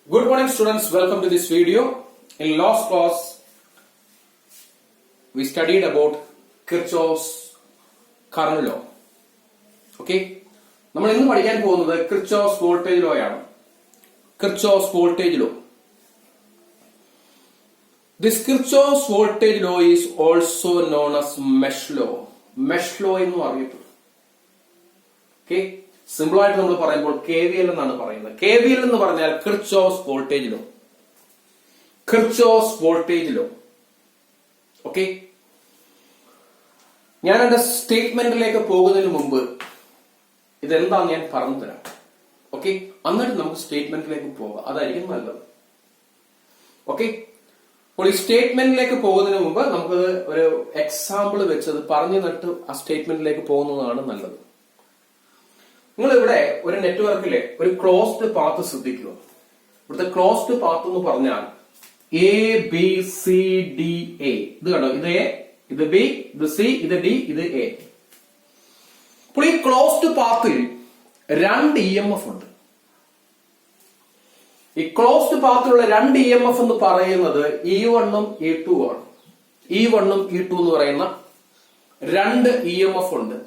Good morning students, welcome to this video. In last class, we studied about Kirchhoff's current law. Okay? നമ്മൾ ഇന്ന് പഠിക്കാൻ പോകുന്നത് Kirchhoff's voltage law ആണ്. Kirchhoff's voltage law. This Kirchhoff's voltage law is also known as mesh law. Mesh law എന്ന് അറിയപ്പെടുന്നു. Okay? Simple ആയിട്ട് നമ്മൾ പറയുമ്പോൾ KVL എന്നാണ് പറയുന്നത്. KVL എന്ന് പറഞ്ഞാൽ Kirchhoff's voltage law. Kirchhoff's voltage law. Okay, ഞാൻ എന്റെ സ്റ്റേറ്റ്മെന്റിലേക്ക് പോകുന്നതിന് മുമ്പ് ഇതെന്താന്ന് ഞാൻ പറഞ്ഞു തരാം. ഓക്കെ, എന്നിട്ട് നമുക്ക് സ്റ്റേറ്റ്മെന്റിലേക്ക് പോകാം, അതായിരിക്കും നല്ലത്. ഓക്കെ, അപ്പോൾ ഈ സ്റ്റേറ്റ്മെന്റിലേക്ക് പോകുന്നതിന് മുമ്പ് നമുക്ക് ഒരു എക്സാമ്പിൾ വെച്ചത് പറഞ്ഞു തന്നിട്ട് ആ സ്റ്റേറ്റ്മെന്റിലേക്ക് പോകുന്നതാണ് നല്ലത്. നിങ്ങൾ ഇവിടെ ഒരു നെറ്റ്വർക്കിലെ ഒരു ക്ലോസ്ഡ് പാത്ത് ശ്രദ്ധിക്കുക. ഇവിടുത്തെ ക്ലോസ്ഡ് പാത്ത് എന്ന് പറഞ്ഞാൽ A B C D A. ഇത് കണ്ടോ, ഇത് എ, ഇത് ബി, ഇത് സി, ഇത് ഡി, ഇത് എ. അപ്പോൾ ഈ ക്ലോസ്ഡ് പാത്തിൽ രണ്ട് EMF ഉണ്ട്. ഈ ക്ലോസ്ഡ് പാത്തിലുള്ള രണ്ട് EMF എന്ന് പറയുന്നത് E1 ഉം E2 ആണ്. E1 ഉം E2 എന്ന് പറയുന്ന രണ്ട് EMF ഉണ്ട്.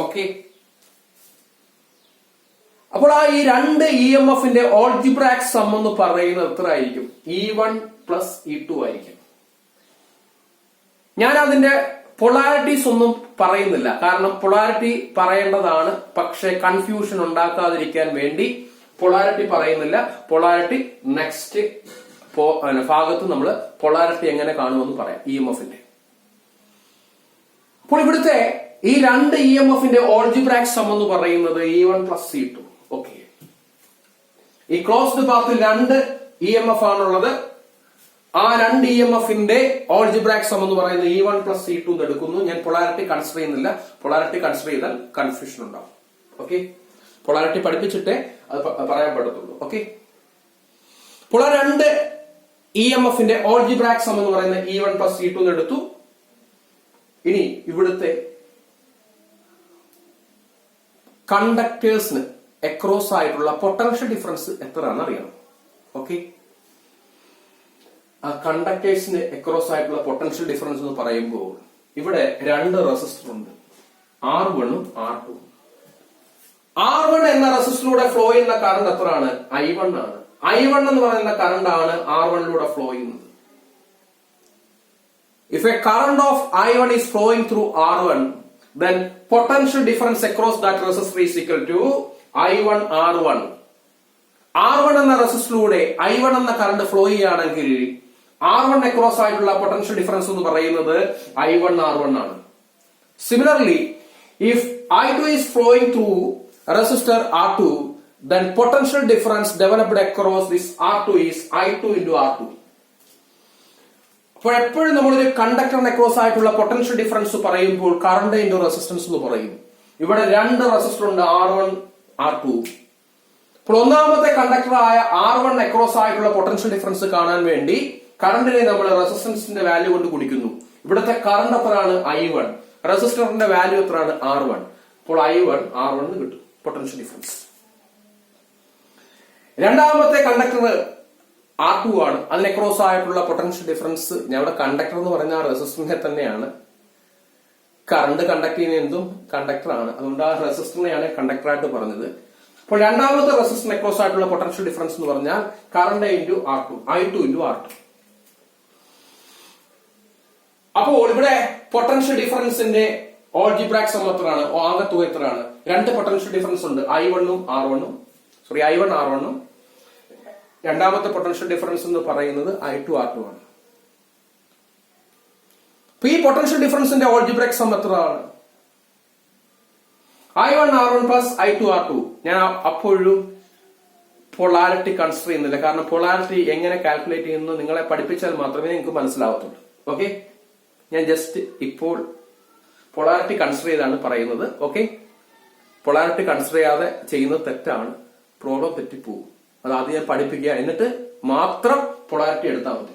ഓക്കെ, അപ്പോൾ ആ ഈ രണ്ട് EMFന്റെ ഓൾജിബ്രാക് സം എന്ന് പറയുന്നത് എത്ര ആയിരിക്കും? E1 പ്ലസ് E2 ആയിരിക്കും. ഞാൻ അതിന്റെ പൊളാരിറ്റീസ് ഒന്നും പറയുന്നില്ല, കാരണം പൊളാരിറ്റി പറയേണ്ടതാണ്. പക്ഷെ കൺഫ്യൂഷൻ ഉണ്ടാക്കാതിരിക്കാൻ വേണ്ടി പൊളാരിറ്റി പറയുന്നില്ല. പൊളാരിറ്റി നെക്സ്റ്റ് ഭാഗത്ത് നമ്മൾ പൊളാരിറ്റി എങ്ങനെ കാണുമെന്ന് പറയാം EMFന്റെ. അപ്പോൾ ഇവിടുത്തെ ഈ രണ്ട് EMFന്റെ ഓൾജിബ്രാക് സം എന്ന് പറയുന്നത് E1 പ്ലസ് E2. ഓക്കെ, ഈ ക്ലോസ്ഡ് പാത്തിൽ രണ്ട് EMF ആണുള്ളത്. ആ രണ്ട് EMFന്റെ ഓൾജിബ്രാക് സം എന്ന് പറയുന്നത് E1 പ്ലസ് E2 എന്ന് എടുക്കുന്നു. ഞാൻ പൊളാരിറ്റി കൺസിഡർ ചെയ്യുന്നില്ല. പൊളാരിറ്റി കൺസിഡർ ചെയ്താൽ കൺഫ്യൂഷൻ ഉണ്ടാവും. ഓക്കെ, പൊളാരിറ്റി പഠിപ്പിച്ചിട്ടേ അത് പറയാൻ പറ്റത്തുള്ളൂ. ഓക്കെ, അപ്പോൾ ആ രണ്ട് EMFന്റെ ഓൾജിബ്രാക് സം എന്ന് പറയുന്നത് E1 പ്ലസ് E2 എന്ന് എടുത്തു. ഇനി ഇവിടുത്തെ കണ്ടക്ടേഴ്സിന് അക്രോസ് ആയിട്ടുള്ള പൊട്ടൻഷ്യൽ ഡിഫറൻസ് എത്രയാണെന്ന് അറിയണം. ഓക്കെ, ആ കണ്ടക്ടേഴ്സിന് അക്രോസ് ആയിട്ടുള്ള പൊട്ടൻഷ്യൽ ഡിഫറൻസ് എന്ന് പറയുമ്പോൾ ഇവിടെ രണ്ട് റെസിസ്റ്റർ ഉണ്ട്, R1 ഉം R2. R1 എന്ന റെസിസ്റ്ററിലൂടെ ഫ്ലോ ചെയ്യുന്ന കറണ്ട് എത്രയാണ്? I1 ആണ്. I1 എന്ന് പറയുന്ന കറണ്ട് ആണ് R1ലൂടെ ഫ്ലോ ചെയ്യുന്നത്. If a current of I1 is flowing through R1, then potential difference across that resistor is equal to I1 R1. R1 എന്ന റെസിസ്റ്ററിലൂടെ I1 എന്ന കറണ്ട് ഫ്ലോ ചെയ്യുകയാണെങ്കിൽ R1 അക്രോസ് ആയിട്ടുള്ള പൊട്ടൻഷ്യൽ ഡിഫറൻസ് എന്ന് പറയുന്നത് I1 R1 ആണ്. Similarly, if I2 is flowing through resistor R2, then potential difference developed across this R2 is I2 into R2. അപ്പോൾ എപ്പോഴും നമ്മളൊരു കണ്ടക്ടറിന് അക്രോസ് ആയിട്ടുള്ള പൊട്ടൻഷ്യൽ ഡിഫറൻസ് പറയുമ്പോൾ കറണ്ട് ഇൻറ്റു റെസിസ്റ്റൻസ് എന്ന് പറയും. ഇവിടെ രണ്ട് റെസിസ്റ്റർ ഉണ്ട്, R1 R2. അപ്പോൾ ഒന്നാമത്തെ കണ്ടക്ടറായ R1 അക്രോസ് ആയിട്ടുള്ള പൊട്ടൻഷ്യൽ ഡിഫറൻസ് കാണാൻ വേണ്ടി കറണ്ടിനെ നമ്മൾ റെസിസ്റ്റൻസിന്റെ വാല്യൂ കൊണ്ട് ഗുണിക്കുന്നു. ഇവിടുത്തെ കറണ്ട് എത്രയാണ്? I1. റെസിസ്റ്ററിന്റെ വാല്യൂ എത്രയാണ്? R1. അപ്പോൾ I1 R1 കിട്ടും പൊട്ടൻഷ്യൽ ഡിഫറൻസ്. രണ്ടാമത്തെ കണ്ടക്ടർ R2 ആണ്. അതിന് അക്രോസ് ആയിട്ടുള്ള പൊട്ടൻഷ്യൽ ഡിഫറൻസ്, ഞാൻ ഇവിടെ കണ്ടക്ടർ എന്ന് പറഞ്ഞാൽ റെസിസ്റ്ററിനെ തന്നെയാണ്. കറണ്ട് കണ്ടക്ട് ചെയ്യുന്ന എന്തും കണ്ടക്ടർ ആണ്, അതുകൊണ്ട് ആ റെസിസ്റ്ററിനെയാണ് കണ്ടക്ടറായിട്ട് പറഞ്ഞത്. അപ്പോൾ രണ്ടാമത്തെ റെസിസ്റ്ററിന് അക്രോസ് ആയിട്ടുള്ള പൊട്ടൻഷ്യൽ ഡിഫറൻസ് എന്ന് പറഞ്ഞാൽ current into R2, I2 into R2. അപ്പോൾ ഇവിടെ പൊട്ടൻഷ്യൽ ഡിഫറൻസിന്റെ ഓൾജിബ്രാക് സം എത്രയാണ്? ആകത്തുക എത്രയാണ്? രണ്ട് പൊട്ടൻഷ്യൽ ഡിഫറൻസ് ഉണ്ട്, I1 ഉം R1 ഉം. I1 R1 ഉം. രണ്ടാമത്തെ പൊട്ടൻഷ്യൽ ഡിഫറൻസ് എന്ന് പറയുന്നത് I2 R2 ആണ്. അപ്പൊ ഈ പൊട്ടൻഷ്യൽ ഡിഫറൻസിന്റെ ഓൾജിബ്രാക് സം എത്രയാണ്? I1 R1 plus I2 R2. ഞാൻ അപ്പോഴും പൊളാരിറ്റി കൺസിഡർ ചെയ്യുന്നില്ല, കാരണം പൊളാരിറ്റി എങ്ങനെ കാൽക്കുലേറ്റ് ചെയ്യുന്നു നിങ്ങളെ പഠിപ്പിച്ചാൽ മാത്രമേ നിങ്ങൾക്ക് മനസ്സിലാവത്തുള്ളൂ. ഓക്കെ, ഞാൻ ജസ്റ്റ് ഇപ്പോൾ പൊളാരിറ്റി കൺസിഡർ ചെയ്താണ് പറയുന്നത്. ഓക്കെ, പൊളാരിറ്റി കൺസിഡർ ചെയ്യാതെ ചെയ്യുന്നത് തെറ്റാണ്, പ്രോബ്ലം തെറ്റിപ്പോകും. അത് ആദ്യം ഞാൻ പഠിപ്പിക്കുക, എന്നിട്ട് മാത്രം പൊളാരിറ്റി എടുത്താൽ മതി.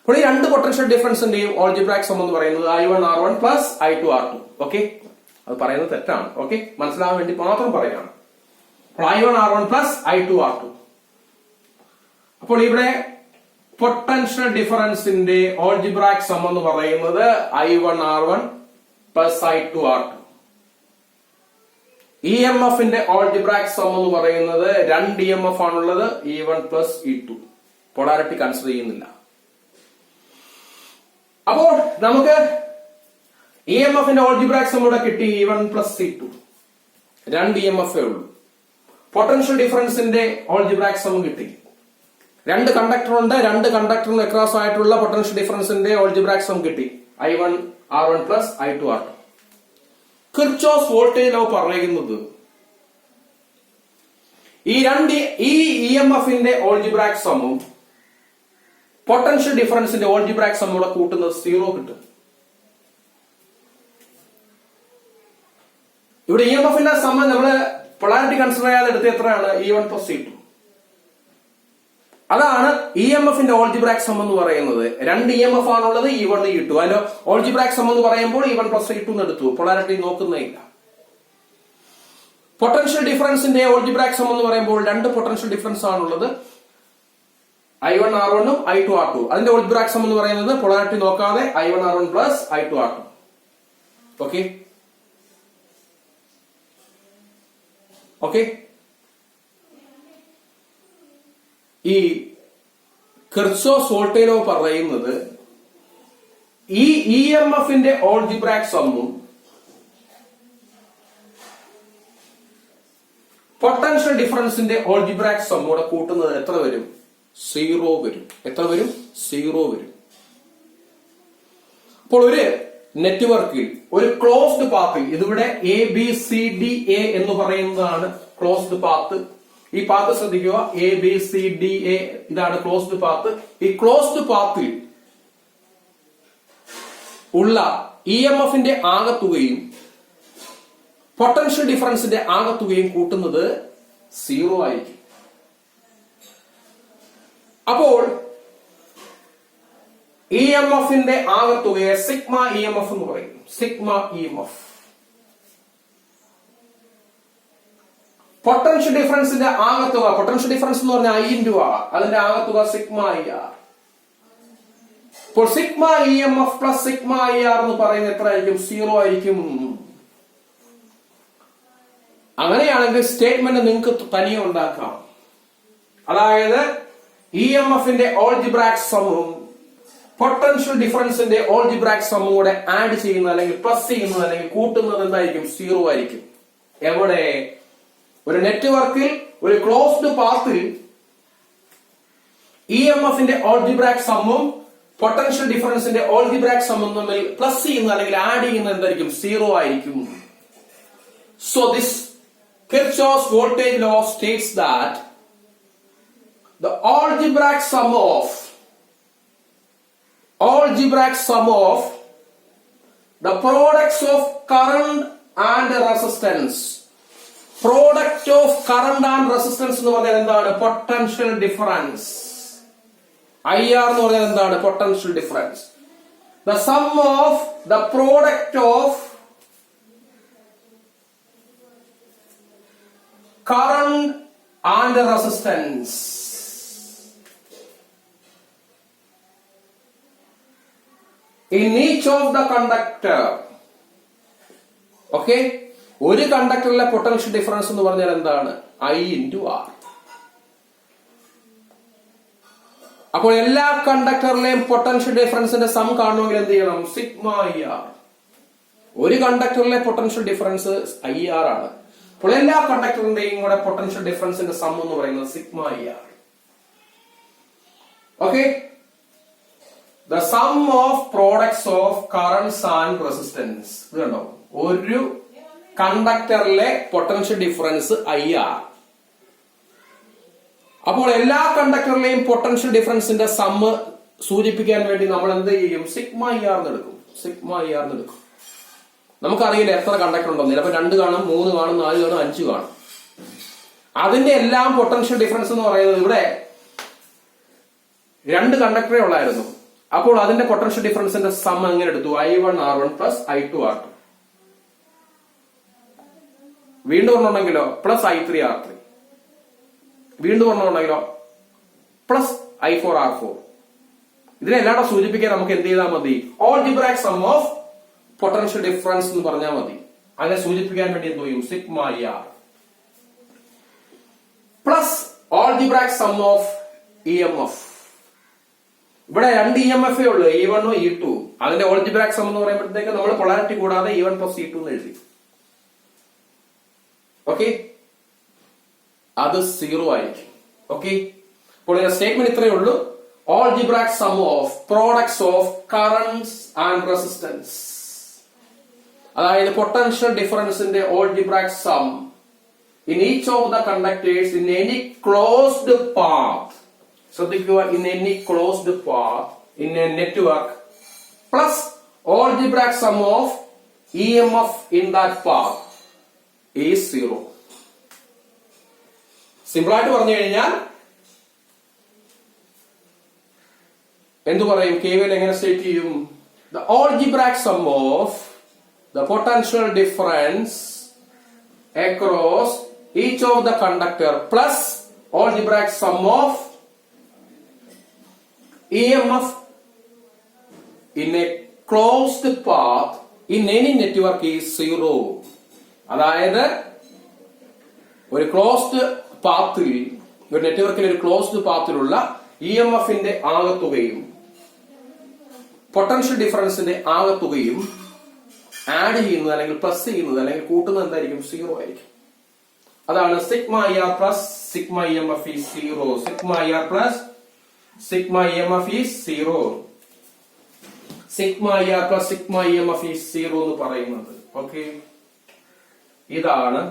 അപ്പോൾ ഈ രണ്ട് പൊട്ടൻഷ്യൽ ഡിഫറൻസിന്റെയും ഓൾജിബ്രാക് സം എന്ന് പറയുന്നത് I1 R1 plus I2 R2. Okay, അത് പറയുന്നത് തെറ്റാണ്. ഓക്കെ, മനസ്സിലാവാൻ വേണ്ടി മാത്രം പറയുകയാണ്. I1 R1 plus I2 R2. അപ്പോൾ ഇവിടെ പൊട്ടൻഷ്യൽ ഡിഫറൻസിന്റെ ഓൾജിബ്രാക് സം എന്ന് പറയുന്നത് I1R1 plus I2R2. EMFന്റെ algebraic some എന്ന് പറയുന്നത് 2 EMF ആണുള്ളത്, E1 plus E2. Polarity consider ചെയ്യുന്നില്ല. അപ്പോൾ നമുക്ക് EMFന്റെ ഓൾജിബ്രാക് സം ഇവിടെ കിട്ടി, E1 പ്ലസ് E2. 2 EMF ഉള്ളൂ. പൊട്ടൻഷ്യൽ ഡിഫറൻസിന്റെ ഓൾജിബ്രാക് സം കിട്ടി. 2 കണ്ടക്ടർ ഉണ്ട്, 2 കണ്ടക്ടറിന് അക്രോസ് ആയിട്ടുള്ള പൊട്ടൻഷ്യൽ ഡിഫറൻസിന്റെ ഓൾജിബ്രാക് സം കിട്ടി, I1R1 plus I2R2. Kirchhoff voltage law പറയുന്നത് ഈ EMFന്റെ ഓൾജിബ്രാക് സമ്മും പൊട്ടൻഷ്യൽ ഡിഫറൻസിന്റെ ഓൾജിബ്രാക് സമ്മും കൂടെ കൂട്ടുന്നത് 0 കിട്ടും. ഇവിടെ EMFന്റെ സമ്മ നമ്മള് പൊളാരിറ്റി കൺസിഡർ ചെയ്യാതെ എടുത്ത് എത്രയാണ്, E1 പ്ലസ് E2. അതാണ് EMFന്റെ ഓൾജിബ്രാക് സം എന്ന് പറയുന്നത്. 2 EMF ആണുള്ളത്, E1 E2. അതിന്റെ ഓൾജിബ്രാക് സം എന്ന് പറയുമ്പോൾ E1 പ്ലസ് E2 എന്ന് എടുത്തു, പൊളാരിറ്റി നോക്കുന്നില്ല. പൊട്ടൻഷ്യൽ ഡിഫറൻസിന്റെ ഓൾജിബ്രാക് സം എന്ന് പറയുമ്പോൾ 2 പൊട്ടൻഷ്യൽ ഡിഫറൻസ് ആണുള്ളത്, I1R1 ഉം I2R2. അതിന്റെ ഓൾജിബ്രാക് സം എന്ന് പറയുന്നത് പൊളാരിറ്റി നോക്കാതെ I1R1 plus I2R2. Okay okay ഈ കിർച്ചോഫ് വോൾട്ടേജ് ലോ പറയുന്നത് ഈ EMFന്റെ ഓൾജിബ്രാക് സമ്മും പൊട്ടൻഷ്യൽ ഡിഫറൻസിന്റെ ഓൾജിബ്രാക് സമ്മും കൂടെ കൂട്ടുന്നത് എത്ര വരും, 0 വരും. എത്ര വരും, 0 വരും. അപ്പോൾ ഒരു നെറ്റ്വർക്കിൽ ഒരു ക്ലോസ്ഡ് പാത്തിൽ, ഇതിവിടെ ABCDA എന്ന് പറയുന്നതാണ് ക്ലോസ്ഡ് പാത്ത്. ഈ പാത്ത് ശ്രദ്ധിക്കുക, ABCDA, ഇതാണ് ക്ലോസ്ഡ് പാത്ത്. ഈ ക്ലോസ്ഡ് പാത്തിൽ ഉള്ള EMFന്റെ ആകത്തുകയും പൊട്ടൻഷ്യൽ ഡിഫറൻസിന്റെ ആകത്തുകയും കൂട്ടുന്നത് 0 ആയിരിക്കും. അപ്പോൾ EMFന്റെ ആകത്തുകയെ സിഗ്മ EMF എന്ന് പറയും, സിഗ്മ EMF. പൊട്ടൻഷ്യൽ ഡിഫറൻസിന്റെ ആകത്തുക, പൊട്ടൻഷ്യൽ ഡിഫറൻസ് എന്ന് പറഞ്ഞാൽ I×R, അതിന്റെ ആകത്തുക സിഗ്മ IR. ഇപ്പോൾ sigma EMF plus sigma IR എന്ന് പറയുന്നത് എത്ര ആയിരിക്കും, 0 ആയിരിക്കും. അങ്ങനെയാണെങ്കിൽ സ്റ്റേറ്റ്മെന്റ് നിങ്ങൾക്ക് തനിയെ ഉണ്ടാക്കാം. അതായത് EMFന്റെ ഓൾജിബ്രാക് സമ്മും പൊട്ടൻഷ്യൽ ഡിഫറൻസിന്റെ ഓൾജിബ്രാക് സമ്മും കൂടെ ആഡ് ചെയ്യുന്നത് അല്ലെങ്കിൽ പ്ലസ് ചെയ്യുന്നത് അല്ലെങ്കിൽ കൂട്ടുന്നത് എന്തായിരിക്കും, 0 ആയിരിക്കും. എവിടെ, ഒരു നെറ്റ്വർക്കിൽ ഒരു ക്ലോസ്ഡ് പാത്തിൽ EMFന്റെ ഓൾജിബ്രാക് സമ്മും പൊട്ടൻഷ്യൽ ഡിഫറൻസിന്റെ ഓൾജിബ്രാക് സമ്മും തമ്മിൽ പ്ലസ് ചെയ്യുന്നത് അല്ലെങ്കിൽ ആഡ് ചെയ്യുന്നത് എന്തായിരിക്കും, 0 ആയിരിക്കും. So this Kirchhoff's voltage law states that the algebraic sum of the products of current and resistance, product of current and resistance എന്ന് പറഞ്ഞാൽ എന്താണ്, പൊട്ടൻഷ്യൽ ഡിഫറൻസ്. IR എന്ന് പറഞ്ഞാൽ എന്താണ്, potential difference. The sum of the product of current and resistance in each of the conductor. Okay, ഒരു കണ്ടക്ടറിലെ potential difference എന്ന് പറഞ്ഞാൽ എന്താണ്, I×R. അപ്പോൾ എല്ലാ കണ്ടക്ടറിലെയും പൊട്ടൻഷ്യൽ ഡിഫറൻസിന്റെ സം കാണണമെങ്കിൽ എന്ത് ചെയ്യണം, സിഗ്മ IR. ഒരു കണ്ടക്ടറിലെ പൊട്ടൻഷ്യൽ ഡിഫറൻസ് IR ആണ്. അപ്പോൾ എല്ലാ കണ്ടക്ടറിന്റെയും കൂടെ പൊട്ടൻഷ്യൽ ഡിഫറൻസിന്റെ സം എന്ന് പറയുന്നത് sigma IR. Okay, the sum of products of currents and resistance. ഇത് കണ്ടോ, ഒരു കണ്ടക്ടറിലെ പൊട്ടൻഷ്യൽ ഡിഫറൻസ് IR. അപ്പോൾ എല്ലാ കണ്ടക്ടറിലെയും പൊട്ടൻഷ്യൽ ഡിഫറൻസിന്റെ സമ്മ് സൂചിപ്പിക്കാൻ വേണ്ടി നമ്മൾ എന്ത് ചെയ്യും, സിഗ്മ IR എന്ന് എടുക്കും, സിഗ്മ IR എന്ന് എടുക്കും. നമുക്കറിയില്ല എത്ര കണ്ടക്ടർ ഉണ്ടെന്ന്, ചിലപ്പോൾ 2 കാണും, 3 കാണും, 4 കാണും, 5 കാണും. അതിന്റെ എല്ലാം പൊട്ടൻഷ്യൽ ഡിഫറൻസ് എന്ന് പറയുന്നത്, ഇവിടെ 2 കണ്ടക്ടറേ ഉള്ളായിരുന്നു. അപ്പോൾ അതിന്റെ പൊട്ടൻഷ്യൽ ഡിഫറൻസിന്റെ സം എങ്ങനെ എടുത്തു, I1R1 പ്ലസ് I2R2. വീണ്ടും ഒന്നുണ്ടെങ്കിലോ പ്ലസ് I3R3. വീണ്ടും ഒന്നുണ്ടെങ്കിലോ പ്ലസ് I4R4. ഇതിനെല്ലാം സൂചിപ്പിക്കാൻ നമുക്ക് എന്ത് ചെയ്താൽ മതി? algebraic sum of potential difference എന്ന് പറഞ്ഞാൽ മതി. അതിനെ സൂചിപ്പിക്കാൻ വേണ്ടി എന്ത് ചെയ്യും? Sigma r plus algebraic sum of EMF. ഇവിടെ രണ്ട് EMF ഉള്ളൂ, E1 E2. അതിന്റെ algebraic sum എന്ന് പറയുമ്പോഴത്തേക്ക് നമ്മൾ പൊളാരിറ്റി കൂടാതെ E1 plus E2 എന്ന് എഴുതി. ഓക്കെ, അത് 0 ആയിരിക്കും. ഓക്കെ, അപ്പോൾ സ്റ്റേറ്റ്മെന്റ് ഇത്രയേ ഉള്ളൂ. algebraic sum of products of currents and resistance. അതായത് potential ഡിഫറൻസിന്റെ algebraic sum in each of the conductors in any closed path. ശ്രദ്ധിക്കുക, in any closed path in a network plus algebraic sum of EMF in that path is 0. Simple ആയിട്ട് പറഞ്ഞു കഴിഞ്ഞാൽ എന്തു പറയും? KVL എങ്ങനെ state ചെയ്യും? The algebraic sum of the potential difference across each of the conductor plus algebraic sum of EMF in a closed path in any network is 0. അതായത് ഒരു closed പാത്തിൽ, ഒരു നെറ്റ്വർക്കിൽ ഒരു ക്ലോസ്ഡ് പാത്തിലുള്ള EMFന്റെ ആകെത്തുകയും പൊട്ടൻഷ്യൽ ഡിഫറൻസിന്റെ ആകെത്തുകയും ആഡ് ചെയ്യുന്നത് അല്ലെങ്കിൽ plus ചെയ്യുന്നത് അല്ലെങ്കിൽ കൂട്ടുന്നത് എന്തായിരിക്കും? 0 ആയിരിക്കും. അതാണ് sigma r plus sigma EMF is 0. Sigma r plus sigma EMF is 0. Sigma r plus sigma EMF is 0 എന്ന് പറയുന്നത്. ഓക്കെ, ഇതാണ്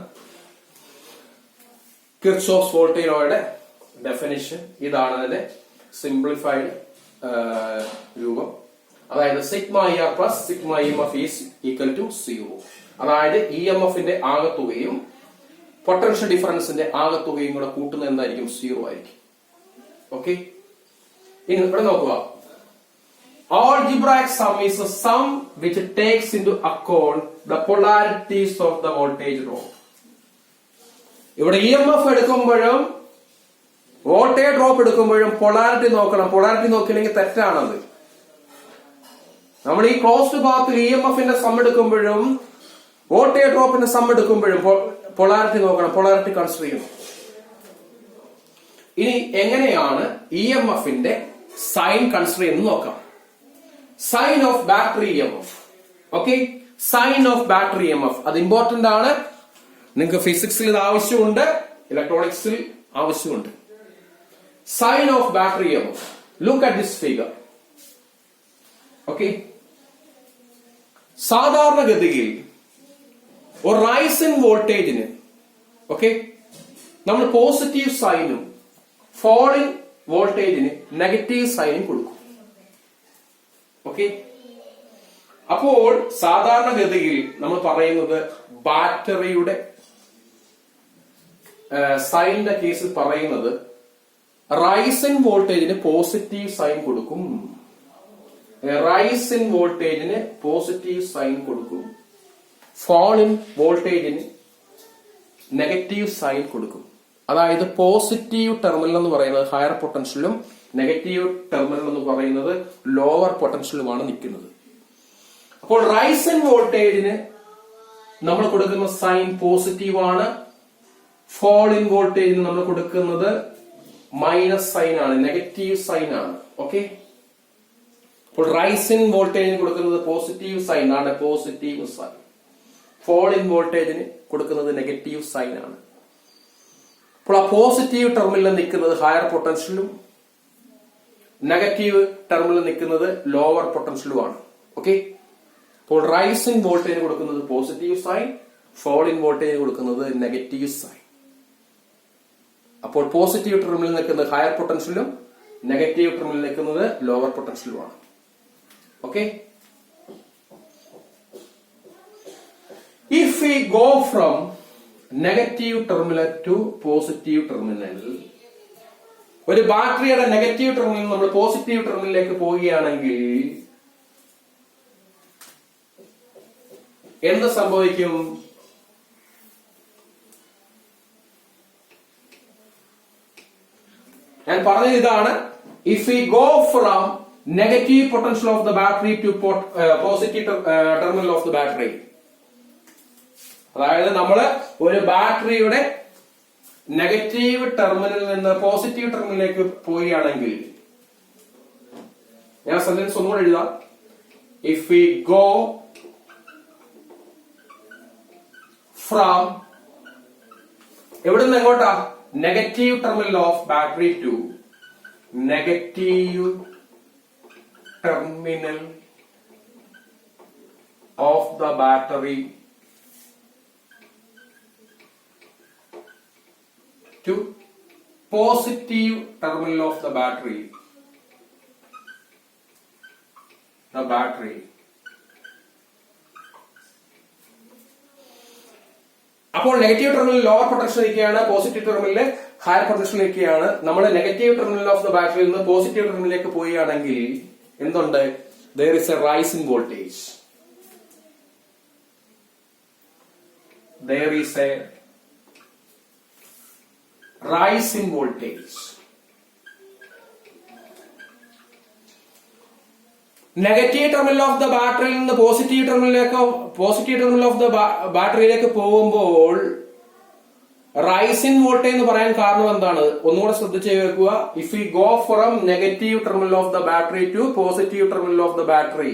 കിർച്ചോഫ്സ് വോൾട്ടേജ് ലോയുടെ ഡെഫിനിഷൻ. ഇതാണ് അതിന്റെ സിംപ്ലിഫൈഡ് രൂപം. അതായത് sigma r plus sigma EMF is equal to 0. അതായത് EMFന്റെ ആകെത്തുകയും potential ഡിഫറൻസിന്റെ ആകെത്തുകയും കൂടെ കൂട്ടുന്നത് എന്തായിരിക്കും? 0 ആയിരിക്കും. ഓക്കെ, ഇനി ഇവിടെ നോക്കുക. algebraic sum is a sum which takes into account the polarities of the voltage drop. ഇവിടെ EMF എടുക്കുമ്പോഴും വോൾട്ടേജ് ഡ്രോപ്പ് എടുക്കുമ്പോഴും പൊളാരിറ്റി നോക്കണം. പൊളാരിറ്റി നോക്കിയില്ലെങ്കിൽ തെറ്റാണത്. നമ്മൾ ഈ ക്ലോസ്ഡ് പാത്തിൽ EMFന്റെ സം എടുക്കുമ്പോഴും വോൾട്ടേജ് ഡ്രോപ്പിന്റെ സം എടുക്കുമ്പോഴും പൊളാരിറ്റി നോക്കണം. പൊളാരിറ്റി കൺസിഡർ ചെയ്യണം. ഇനി എങ്ങനെയാണ് EMFന്റെ സൈൻ കൺസിഡർ ചെയ്യുന്നത് നോക്കാം. Sign of battery EMF. Okay, sign of battery EMF അത് ഇമ്പോർട്ടന്റ് ആണ്. നിങ്ങൾക്ക് ഫിസിക്സിൽ ഇത് ആവശ്യമുണ്ട്, ഇലക്ട്രോണിക്സിൽ ആവശ്യമുണ്ട്. Sign of battery EMF. Look at this figure. Okay, സാധാരണഗതിയിൽ ഒരു റൈസ് ഇൻ വോൾട്ടേജിന് ഓക്കെ നമ്മൾ പോസിറ്റീവ് സൈനും ഫോളിംഗ് വോൾട്ടേജിന് നെഗറ്റീവ് സൈനും കൊടുക്കും. ഓക്കെ, അപ്പോൾ സാധാരണഗതിയിൽ നമ്മൾ പറയുന്നത് ബാറ്ററിയുടെ സൈനിന്റെ കേസിൽ പറയുന്നത് റൈസ് ഇൻ വോൾട്ടേജിന് പോസിറ്റീവ് സൈൻ കൊടുക്കും. റൈസ് ഇൻ വോൾട്ടേജിന് പോസിറ്റീവ് സൈൻ കൊടുക്കും. ഫോൾ ഇൻ വോൾട്ടേജിന് നെഗറ്റീവ് സൈൻ കൊടുക്കും. അതായത് പോസിറ്റീവ് ടെർമിനൽ എന്ന് പറയുന്നത് ഹയർ പൊട്ടൻഷ്യലും നെഗറ്റീവ് ടെർമിനൽ എന്ന് പറയുന്നത് ലോവർ പൊട്ടൻഷ്യലുമാണ് നിൽക്കുന്നത്. അപ്പോൾ റൈസ് ഇൻ വോൾട്ടേജിന് നമ്മൾ കൊടുക്കുന്ന സൈൻ പോസിറ്റീവ് ആണ്. ഫോൾ ഇൻ വോൾട്ടേജിന് നമ്മൾ കൊടുക്കുന്നത് മൈനസ് സൈൻ ആണ്, നെഗറ്റീവ് സൈൻ ആണ്. ഓക്കെ, അപ്പോൾ റൈസ് ഇൻ വോൾട്ടേജിന് കൊടുക്കുന്നത് പോസിറ്റീവ് സൈൻ ആണ്, പോസിറ്റീവ് സൈൻ. ഫോൾ ഇൻ വോൾട്ടേജിന് കൊടുക്കുന്നത് നെഗറ്റീവ് സൈൻ ആണ്. അപ്പോൾ ആ പോസിറ്റീവ് ടെർമിനലിൽ നിൽക്കുന്നത് ഹയർ പൊട്ടൻഷ്യലും നെഗറ്റീവ് ടെർമിനലിൽ നിൽക്കുന്നത് ലോവർ പൊട്ടൻഷ്യലുമാണ്. ഓക്കെ, അപ്പോൾ റൈസ് ഇൻ വോൾട്ടേജ് കൊടുക്കുന്നത് positive sign, fall in voltage കൊടുക്കുന്നത് നെഗറ്റീവ് സൈൻ. അപ്പോൾ പോസിറ്റീവ് ടെർമിനലിൽ നിൽക്കുന്നത് ഹയർ പൊട്ടൻഷ്യലും നെഗറ്റീവ് ടെർമിനലിൽ നിൽക്കുന്നത് ലോവർ പൊട്ടൻഷ്യലുമാണ്. Okay, if we go from negative terminal to positive terminal, ഒരു ബാറ്ററിയുടെ നെഗറ്റീവ് ടെർമിനൽ നമ്മൾ പോസിറ്റീവ് ടെർമിനലിലേക്ക് പോവുകയാണെങ്കിൽ എന്ത് സംഭവിക്കും? ഞാൻ പറഞ്ഞത് ഇതാണ്, if we go from negative potential of the battery to positive terminal of the battery, അതായത് നമ്മള് ഒരു ബാറ്ററിയുടെ നെഗറ്റീവ് ടെർമിനലിൽ നിന്ന് പോസിറ്റീവ് ടെർമിനലിലേക്ക് പോവുകയാണെങ്കിൽ, ഞാൻ സെന്റൻസ് ഒന്നുകൂടെ എഴുതാം. ഇഫ് വി ഗോ ഫ്രം എവിടെ നിന്ന് എങ്ങോട്ടാ? Negative terminal of battery to negative terminal of the battery to positive terminal of the battery. അപ്പോൾ നെഗറ്റീവ് ടെർമിനൽ ലോവർ പൊട്ടൻഷ്യലിലേക്കാണ്, പോസിറ്റീവ് ടെർമിനലിൽ ഹയർ പൊട്ടൻഷ്യലിലേക്കാണ്. നമ്മൾ നെഗറ്റീവ് ടെർമിനൽ ഓഫ് ദ ബാറ്ററിയിൽ നിന്ന് പോസിറ്റീവ് ടെർമിനലിലേക്ക് പോവുകയാണെങ്കിൽ എന്തുണ്ട്? there is a rise in voltage. There is a rise in voltage. Negative terminal of the ബാറ്ററിയിൽ നിന്ന് പോസിറ്റീവ് ടെർമിനൽ ഓഫ് ദ ബാറ്ററിയിലേക്ക് പോകുമ്പോൾ റൈസ് ഇൻ വോൾട്ടേജ് എന്ന് പറയാൻ കാരണം എന്താണ്? ഒന്നുകൂടെ ശ്രദ്ധിച്ചു വെക്കുക. If you go from negative terminal of the battery to positive terminal of the battery,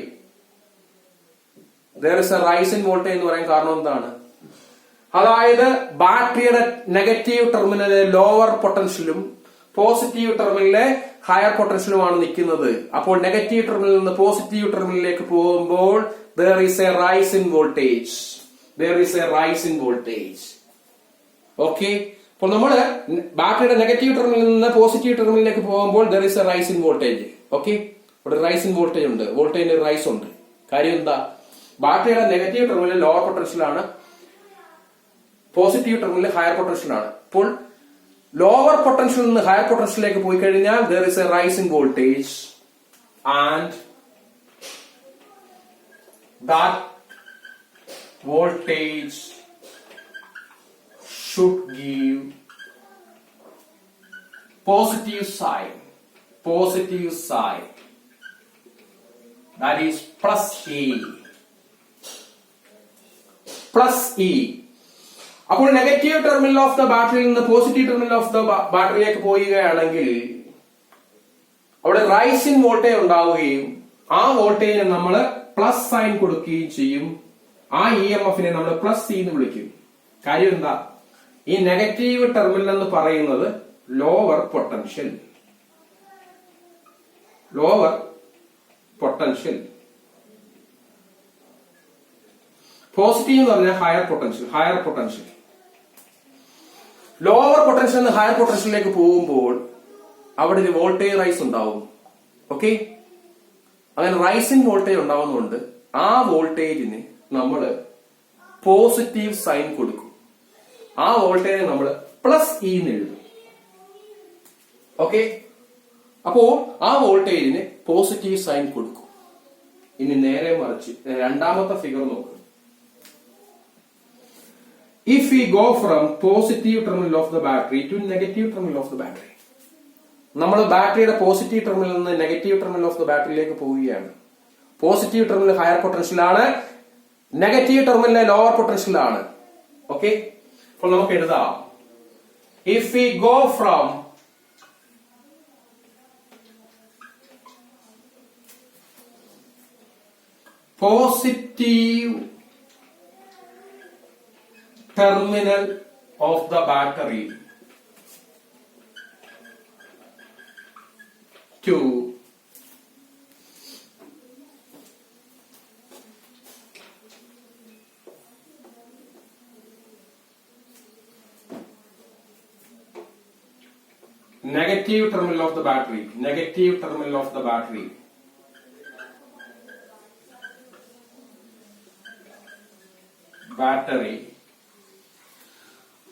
there is a rise in voltage എന്ന് പറയാൻ കാരണം എന്താണ്? അതായത് ബാറ്ററിയുടെ നെഗറ്റീവ് ടെർമിനലിലെ ലോവർ പൊട്ടൻഷ്യലും പോസിറ്റീവ് ടെർമിനലിലെ ഹയർ പൊട്ടൻഷ്യലുമാണ് നിൽക്കുന്നത്. അപ്പോൾ നെഗറ്റീവ് ടെർമിനലിൽ നിന്ന് പോസിറ്റീവ് ടെർമിനലിലേക്ക് പോകുമ്പോൾ there is a rise in voltage. Okay, അപ്പോൾ നമ്മള് ബാറ്ററിയുടെ നെഗറ്റീവ് ടെർമിനലിൽ നിന്ന് പോസിറ്റീവ് ടെർമിനലിലേക്ക് പോകുമ്പോൾ there is a rise in voltage. Okay, ഇവിടെ റൈസ് ഇൻ വോൾട്ടേജ് ഉണ്ട്, വോൾട്ടേജിന് റൈസ് ഉണ്ട്. കാര്യം എന്താ? ബാറ്ററിയുടെ നെഗറ്റീവ് ടെർമിനൽ ലോവർ പൊട്ടൻഷ്യലാണ്, പോസിറ്റീവ് ടെർമിനൽ ഹയർ പൊട്ടൻഷ്യലാണ്. അപ്പോൾ ലോവർ പൊട്ടൻഷ്യൽ നിന്ന് ഹയർ പൊട്ടൻഷ്യലിലേക്ക് പോയി കഴിഞ്ഞാൽ there is a rise in voltage and that voltage should give positive sign, that is plus E. അപ്പോൾ നെഗറ്റീവ് ടെർമിനൽ ഓഫ് ദ ബാറ്ററിയിൽ നിന്ന് പോസിറ്റീവ് ടെർമിനൽ ഓഫ് ദ ബാറ്ററിയിലേക്ക് പോവുകയാണെങ്കിൽ അവിടെ റൈസ് ഇൻ വോൾട്ടേജ് ഉണ്ടാവുകയും ആ വോൾട്ടേജിന് നമ്മൾ പ്ലസ് സൈൻ കൊടുക്കുകയും ചെയ്യും. ആ EMFനെ നമ്മൾ പ്ലസ് സി എന്ന് വിളിക്കും. കാര്യം എന്താ? ഈ നെഗറ്റീവ് ടെർമിനൽ എന്ന് പറയുന്നത് ലോവർ പൊട്ടൻഷ്യൽ, പോസിറ്റീവ് എന്ന് പറഞ്ഞാൽ ഹയർ പൊട്ടൻഷ്യൽ. ലോവർ പൊട്ടൻഷ്യൽ നിന്ന് ഹയർ പൊട്ടൻഷ്യലിലേക്ക് പോകുമ്പോൾ അവിടെ ഒരു വോൾട്ടേജ് റൈസ് ഉണ്ടാവും. ഓക്കെ, അങ്ങനെ റൈസ് ഇൻ വോൾട്ടേജ് ഉണ്ടാവുന്നതുകൊണ്ട് ആ വോൾട്ടേജിന് നമ്മൾ പോസിറ്റീവ് സൈൻ കൊടുക്കും. ആ വോൾട്ടേജിനെ നമ്മൾ പ്ലസ് ഇ എന്ന് എഴുതും. ഓക്കെ, അപ്പോ ആ വോൾട്ടേജിന് പോസിറ്റീവ് സൈൻ കൊടുക്കും. ഇനി നേരെ മറിച്ച് രണ്ടാമത്തെ ഫിഗർ നോക്കുക. If we go from positive terminal of the battery to negative terminal of the battery, നമ്മൾ ബാറ്ററിയുടെ പോസിറ്റീവ് ടെർമിനലിൽ നിന്ന് നെഗറ്റീവ് ടെർമിനൽ ഓഫ് ദ ബാറ്ററിയിലേക്ക് പോവുകയാണ്. പോസിറ്റീവ് ടെർമിനൽ ഹയർ പൊട്ടൻഷ്യലാണ്, നെഗറ്റീവ് ടെർമിനൽ ലോവർ പൊട്ടൻഷ്യലാണ്. ഓക്കെ, അപ്പോൾ നമുക്ക് എഴുതാം. If we go from positive terminal of the battery to negative terminal of the battery,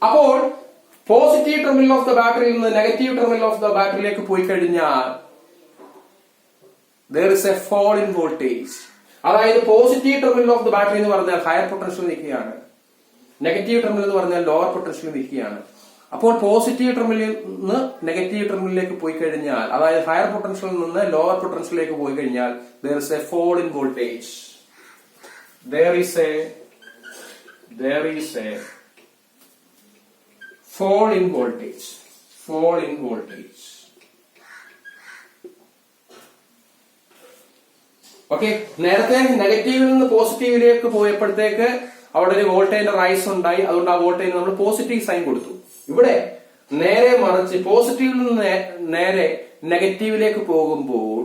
അപ്പോൾ പോസിറ്റീവ് ടെർമിനൽ ഓഫ് ദ ബാറ്ററിയിൽ നിന്ന് നെഗറ്റീവ് ടെർമിനൽ ഓഫ് ദ ബാറ്ററിയിലേക്ക് പോയി കഴിഞ്ഞാൽ there is a fall in voltage. അതായത് positive terminal of the battery എന്ന് പറഞ്ഞാൽ higher potential നിൽക്കുകയാണ്, negative terminal എന്ന് പറഞ്ഞാൽ ലോവർ പൊട്ടൻഷ്യൽ നിൽക്കുകയാണ്. അപ്പോൾ പോസിറ്റീവ് ടെർമിനലിൽ നിന്ന് നെഗറ്റീവ് ടെർമിനലിലേക്ക് പോയി കഴിഞ്ഞാൽ, അതായത് ഹയർ പൊട്ടൻഷ്യലിൽ നിന്ന് ലോവർ പൊട്ടൻഷ്യലിലേക്ക് പോയി കഴിഞ്ഞാൽ there is a fall in voltage. There is a fall in voltage. Fall in voltage. Okay, നേരത്തെ നെഗറ്റീവിൽ നിന്ന് പോസിറ്റീവിലേക്ക് പോയപ്പോഴത്തേക്ക് അവിടെ ഒരു വോൾട്ടേജിന്റെ റൈസ് ഉണ്ടായി. അതുകൊണ്ട് ആ വോൾട്ടേജ് നമ്മൾ പോസിറ്റീവ് സൈൻ കൊടുത്തു. ഇവിടെ നേരെ മറിച്ച് പോസിറ്റീവിൽ നിന്ന് നേരെ നെഗറ്റീവിലേക്ക് പോകുമ്പോൾ,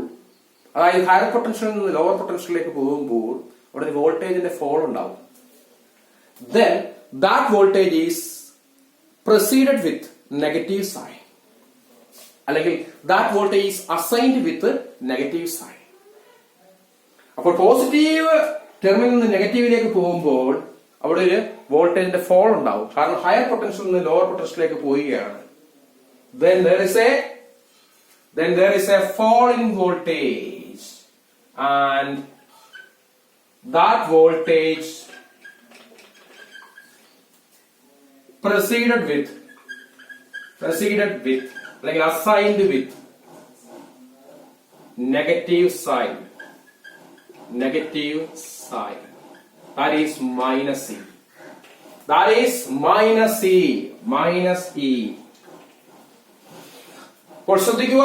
അതായത് ഹയർ പൊട്ടൻഷ്യലിൽ നിന്ന് ലോവർ പൊട്ടൻഷ്യലിലേക്ക് പോകുമ്പോൾ അവിടെ ഒരു വോൾട്ടേജിന്റെ ഫോൾ ഉണ്ടാവും. Then that voltage is preceded with negative sign. അല്ലെങ്കിൽ that voltage is assigned with negative sign. അപ്പോൾ പോസിറ്റീവ് ടെർമിനലിൽ നിന്ന് നെഗറ്റീവിലേക്ക് പോകുമ്പോൾ അവിടെ ഒരു വോൾട്ടേജിന്റെ ഫോൾ ഉണ്ടാവും. കാരണം ഹയർ പൊട്ടൻഷ്യലിൽ നിന്ന് ലോവർ പൊട്ടൻഷ്യലിലേക്ക് പോവുകയാണ്. Then there is a fall in voltage, and that voltage preceded with like assigned with negative sign, that is minus E. അപ്പോൾ ശ്രദ്ധിക്കുക,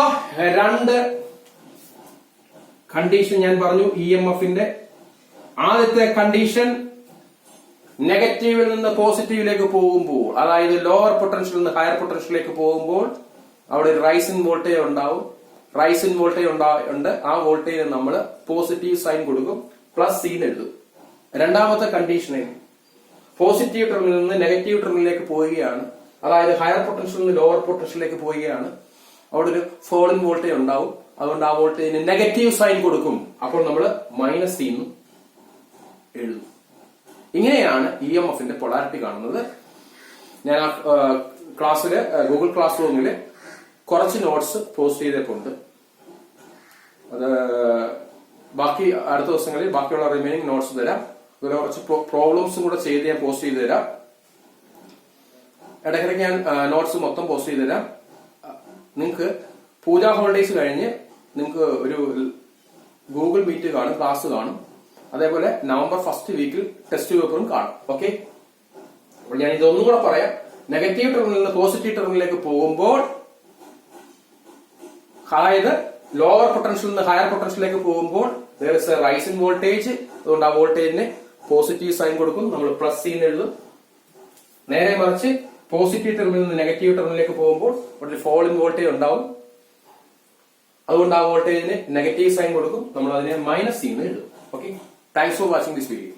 രണ്ട് കണ്ടീഷൻ ഞാൻ പറഞ്ഞു ഇ എം എഫിന്റെ. ആദ്യത്തെ കണ്ടീഷൻ നെഗറ്റീവിൽ നിന്ന് പോസിറ്റീവിലേക്ക് പോകുമ്പോൾ, അതായത് ലോവർ പൊട്ടൻഷ്യലിൽ നിന്ന് ഹയർ പൊട്ടൻഷ്യലിലേക്ക് പോകുമ്പോൾ അവിടെ റൈസ് ഇൻ വോൾട്ടേജ് ഉണ്ടാവും. റൈസ് ഇൻ വോൾട്ടേജ് ഉണ്ട്. ആ വോൾട്ടേജ് നമ്മൾ പോസിറ്റീവ് സൈൻ കൊടുക്കും, പ്ലസ് സീൻ എഴുതും. രണ്ടാമത്തെ കണ്ടീഷനിൽ പോസിറ്റീവ് ടെർമിനലിൽ നിന്ന് നെഗറ്റീവ് ടെർമിനലിലേക്ക് പോവുകയാണ്, അതായത് ഹയർ പൊട്ടൻഷ്യലിൽ നിന്ന് ലോവർ പൊട്ടൻഷ്യലിലേക്ക് പോവുകയാണ്. അവിടെ ഒരു ഫോൾ ഇൻ വോൾട്ടേജ് ഉണ്ടാവും. അതുകൊണ്ട് ആ വോൾട്ടേജിന് നെഗറ്റീവ് സൈൻ കൊടുക്കും. അപ്പോൾ നമ്മൾ മൈനസ് സി എന്നും എഴുതും. ഇങ്ങനെയാണ് ഇ എം എഫിന്റെ പൊളാരിറ്റി കാണുന്നത്. ഞാൻ ആ ക്ലാസ്സില് ഗൂഗിൾ ക്ലാസ് റൂമില് കുറച്ച് നോട്ട്സ് പോസ്റ്റ് ചെയ്തിട്ടുണ്ട്. അത് ബാക്കി അടുത്ത ദിവസങ്ങളിൽ ബാക്കിയുള്ള റിമൈനിങ് നോട്ട്സ് തരാം. അതുപോലെ കുറച്ച് പ്രോബ്ലംസും കൂടെ ചെയ്ത് ഞാൻ പോസ്റ്റ് ചെയ്ത് തരാം. ഇടയ്ക്കിടയ്ക്ക് ഞാൻ നോട്ട്സ് മൊത്തം പോസ്റ്റ് ചെയ്ത് തരാം. നിങ്ങൾക്ക് പൂജാ ഹോളിഡേയ്സ് കഴിഞ്ഞ് നിങ്ങൾക്ക് ഒരു ഗൂഗിൾ മീറ്റ് കാണും, ക്ലാസ് കാണും. അതേപോലെ നവംബർ ഫസ്റ്റ് വീക്കിൽ ടെസ്റ്റ് പേപ്പറും കാണും. ഓക്കെ, അപ്പോൾ ഞാൻ ഇതൊന്നും കൂടെ പറയാം. നെഗറ്റീവ് ടെർമിനലിൽ നിന്ന് പോസിറ്റീവ് ടെർമിനലിലേക്ക് പോകുമ്പോൾ, അതായത് ലോവർ പൊട്ടൻഷ്യലിൽ നിന്ന് ഹയർ പൊട്ടൻഷ്യലിലേക്ക് പോകുമ്പോൾ there is a rise in voltage. അതുകൊണ്ട് ആ വോൾട്ടേജിന് പോസിറ്റീവ് സൈൻ കൊടുക്കും, നമ്മൾ പ്ലസ് സീൻ എഴുതും. നേരെ മറിച്ച് പോസിറ്റീവ് ടെർമിനലിൽ നിന്ന് നെഗറ്റീവ് ടെർമിനലിലേക്ക് പോകുമ്പോൾ ഒരു ഫോൾ ഇൻ വോൾട്ടേജ് ഉണ്ടാവും. അതുകൊണ്ട് ആ വോൾട്ടേജിന് നെഗറ്റീവ് സൈൻ കൊടുക്കും, നമ്മൾ അതിനെ മൈനസ് സീൻ എഴുതും. Okay, thanks for watching this video.